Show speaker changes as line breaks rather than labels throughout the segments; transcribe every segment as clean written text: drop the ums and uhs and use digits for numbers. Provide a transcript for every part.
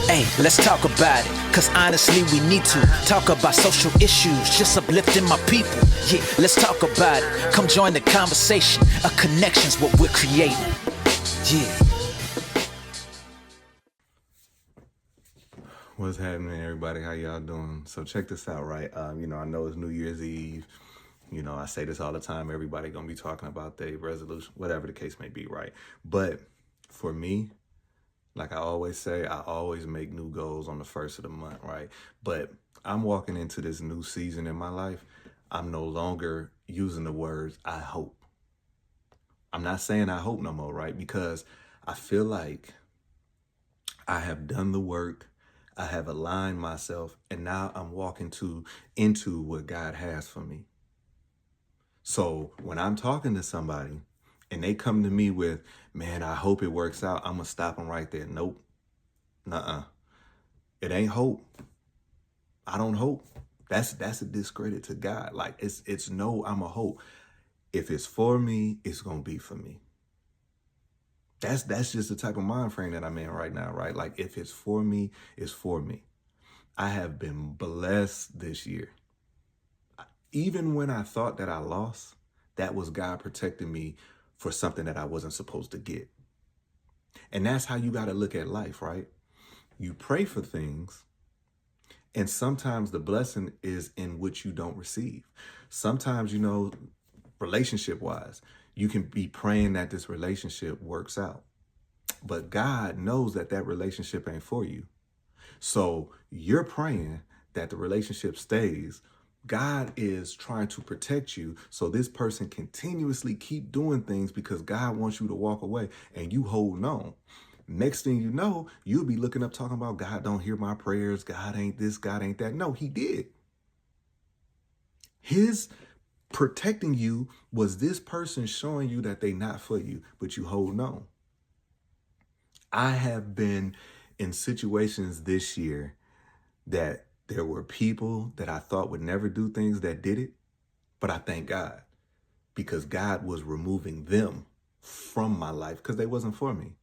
Hey, let's talk about it, cause honestly we need to talk about social issues, just uplifting my people. Yeah, let's talk about it. Come join the conversation. A connection's what we're creating. Yeah.
What's happening, everybody? How y'all doing? So check this out, right? I know it's New Year's Eve. I say this all the time. Everybody gonna be talking about their resolution, whatever the case may be, right? But for me, like I always say, I always make new goals on the first of the month, right? But I'm walking into this new season in my life. I'm no longer using the words "I hope." I'm not saying I hope no more, right? Because I feel like I have done the work. I have aligned myself, and now I'm walking into what God has for me. So when I'm talking to somebody and they come to me with, man, I hope it works out, I'm gonna stop them right there. Nope. Nuh-uh. It ain't hope. I don't hope. That's a discredit to God. Like it's no, I'm a hope. If it's for me, it's gonna be for me. That's just the type of mind frame that I'm in right now, right? Like if it's for me, it's for me. I have been blessed this year. Even when I thought that I lost, that was God protecting me for something that I wasn't supposed to get. And that's how you got to look at life, right? You pray for things, and sometimes the blessing is in what you don't receive. Sometimes, relationship wise, you can be praying that this relationship works out. But God knows that that relationship ain't for you. So you're praying that the relationship stays. God is trying to protect you so this person continuously keep doing things because God wants you to walk away and you holding on. Next thing you know, you'll be looking up talking about God don't hear my prayers. God ain't this, God ain't that. No, he did. His protecting you was this person showing you that they not for you, but you holding on. I have been in situations this year that there were people that I thought would never do things that did it, but I thank God because God was removing them from my life because they wasn't for me.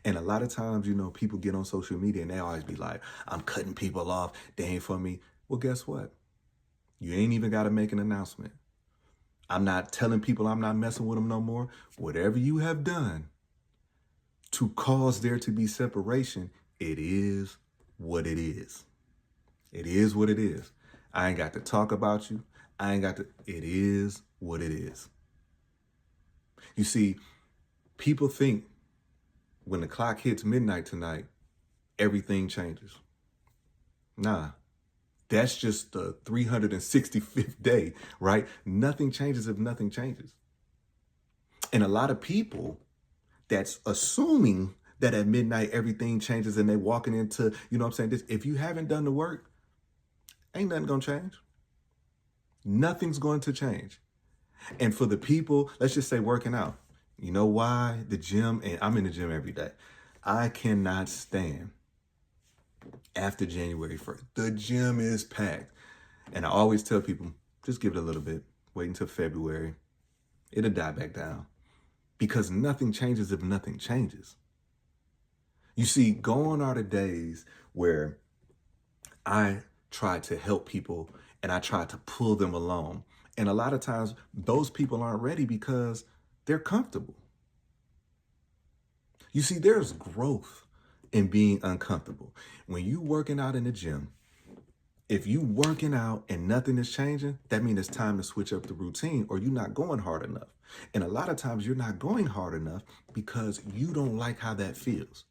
And a lot of times, people get on social media and they always be like, I'm cutting people off. They ain't for me. Well, guess what? You ain't even got to make an announcement. I'm not telling people I'm not messing with them no more. Whatever you have done to cause there to be separation, it is what it is. It is what it is. I ain't got to talk about you. It is what it is. You see, people think when the clock hits midnight tonight, everything changes. Nah, that's just the 365th day, right? Nothing changes if nothing changes. And a lot of people that's assuming that at midnight everything changes and they walking into, this. If you haven't done the work, ain't nothing gonna change. Nothing's going to change. And for the people, let's just say working out, you know why the gym, and I'm in the gym every day. I cannot stand after January 1st. The gym is packed. And I always tell people, just give it a little bit. Wait until February. It'll die back down. Because nothing changes if nothing changes. You see, gone are the days where I try to help people and I try to pull them along. And a lot of times those people aren't ready because they're comfortable. You see, there's growth in being uncomfortable. When you working out in the gym, if you working out and nothing is changing, that means it's time to switch up the routine or you're not going hard enough. And a lot of times you're not going hard enough because you don't like how that feels.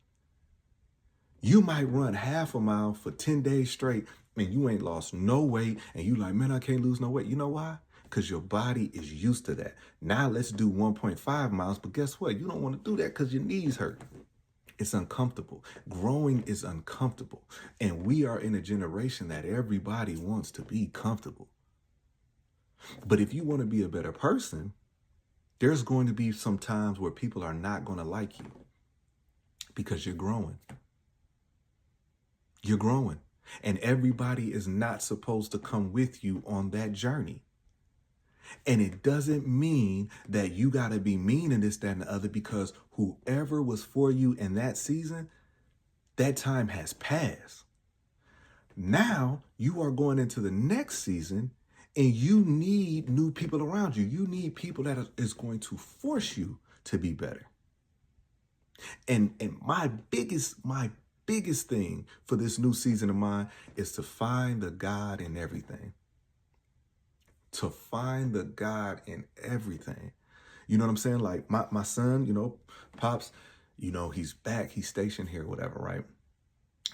You might run half a mile for 10 days straight and you ain't lost no weight and you like, man, I can't lose no weight. You know why? Because your body is used to that. Now let's do 1.5 miles, but guess what? You don't want to do that because your knees hurt. It's uncomfortable. Growing is uncomfortable. And we are in a generation that everybody wants to be comfortable. But if you want to be a better person, there's going to be some times where people are not going to like you because you're growing. You're growing. And everybody is not supposed to come with you on that journey. And it doesn't mean that you got to be mean and this, that, and the other because whoever was for you in that season, That time has passed. Now you are going into the next season and you need new people around you. You need people that is going to force you to be better. And my biggest thing for this new season of mine is to find the God in everything. To find the God in everything. You know what I'm saying? Like my son, you know, Pops, you know, he's back, he's stationed here, whatever, right?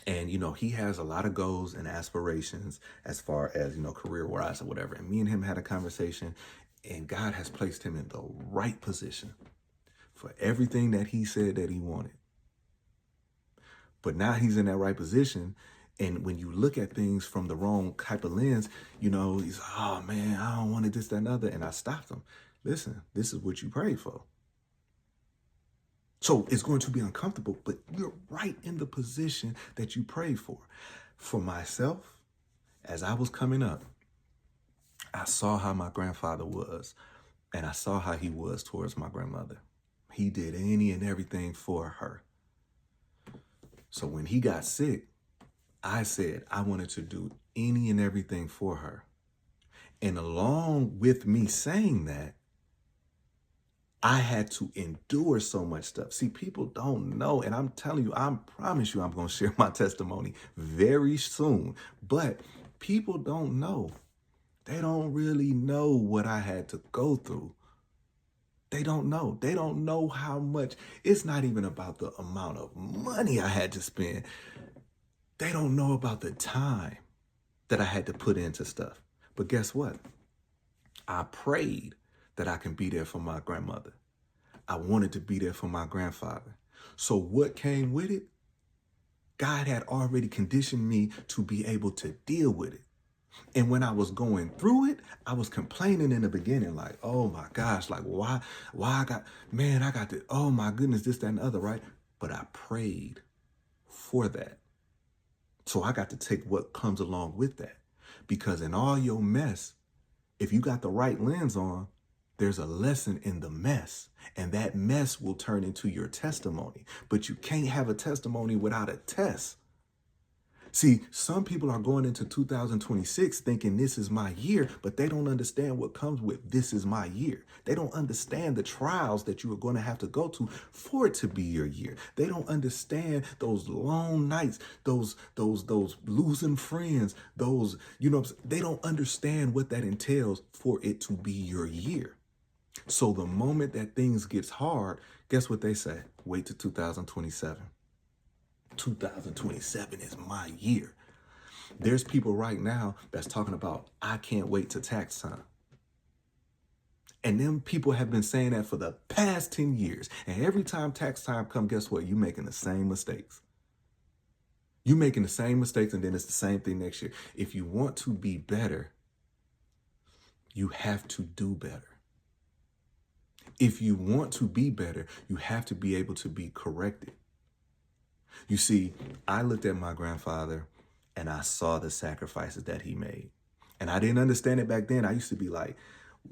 And, you know, he has a lot of goals and aspirations as far as, you know, career-wise or whatever. And me and him had a conversation, and God has placed him in the right position for everything that he said that he wanted. But now he's in that right position. And when you look at things from the wrong type of lens, you know, he's, oh man, I don't want it, this, that, and other. And I stopped him. Listen, this is what you prayed for. So it's going to be uncomfortable, but you're right in the position that you prayed for. For myself, as I was coming up, I saw how my grandfather was, and I saw how he was towards my grandmother. He did any and everything for her. So when he got sick, I said I wanted to do any and everything for her. And along with me saying that, I had to endure so much stuff. See, people don't know. And I'm telling you, I promise you, I'm going to share my testimony very soon. But people don't know. They don't really know what I had to go through. They don't know. They don't know how much. It's not even about the amount of money I had to spend. They don't know about the time that I had to put into stuff. But guess what? I prayed that I can be there for my grandmother. I wanted to be there for my grandfather. So what came with it? God had already conditioned me to be able to deal with it. And when I was going through it, I was complaining in the beginning, like, oh my gosh, like why I got this, oh my goodness, this, that, and the other, right? But I prayed for that. So I got to take what comes along with that. Because in all your mess, if you got the right lens on, there's a lesson in the mess, and that mess will turn into your testimony. But you can't have a testimony without a test. See, some people are going into 2026 thinking this is my year, but they don't understand what comes with this is my year. They don't understand the trials that you are going to have to go to for it to be your year. They don't understand those long nights, those losing friends, those, you know, they don't understand what that entails for it to be your year. So the moment that things gets hard, guess what they say? Wait till 2027. 2027 is my year. There's people right now that's talking about, I can't wait to tax time. And them people have been saying that for the past 10 years. And every time tax time comes, guess what? You're making the same mistakes. You're making the same mistakes, and then it's the same thing next year. If you want to be better, you have to do better. If you want to be better, you have to be able to be corrected. You see, I looked at my grandfather and I saw the sacrifices that he made. And I didn't understand it back then. I used to be like,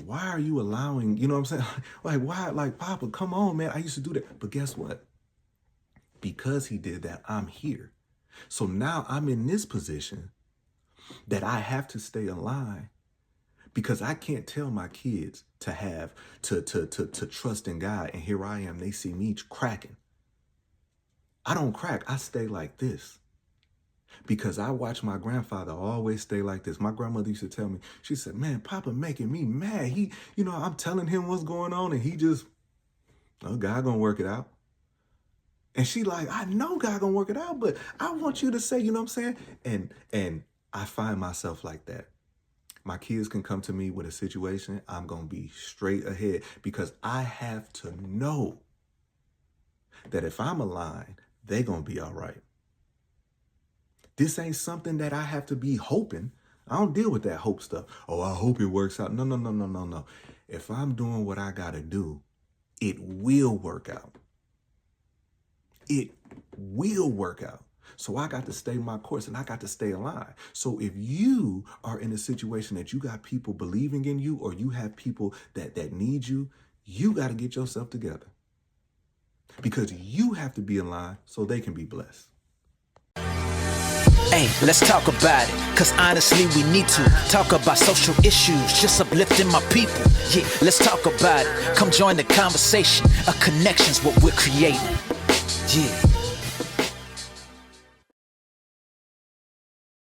why are you allowing, you know what I'm saying? Like, why? Like, Papa, come on, man. I used to do that. But guess what? Because he did that, I'm here. So now I'm in this position that I have to stay aligned, because I can't tell my kids to have, to trust in God. And here I am, they see me cracking. I don't crack, I stay like this. Because I watch my grandfather always stay like this. My grandmother used to tell me, she said, man, Papa making me mad. He, you know, I'm telling him what's going on and he just, oh, God gonna work it out. And she like, I know God gonna work it out, but I want you to say, you know what I'm saying? And I find myself like that. My kids can come to me with a situation, I'm gonna be straight ahead, because I have to know that if I'm aligned, they're going to be all right. This ain't something that I have to be hoping. I don't deal with that hope stuff. Oh, I hope it works out. No. If I'm doing what I got to do, it will work out. It will work out. So I got to stay my course and I got to stay alive. So if you are in a situation that you got people believing in you, or you have people that need you, you got to get yourself together. Because you have to be aligned so they can be blessed.
Hey, let's talk about it, cause honestly we need to talk about social issues, just uplifting my people. Yeah, let's talk about it. Come join the conversation. A connection's what we're creating. Yeah.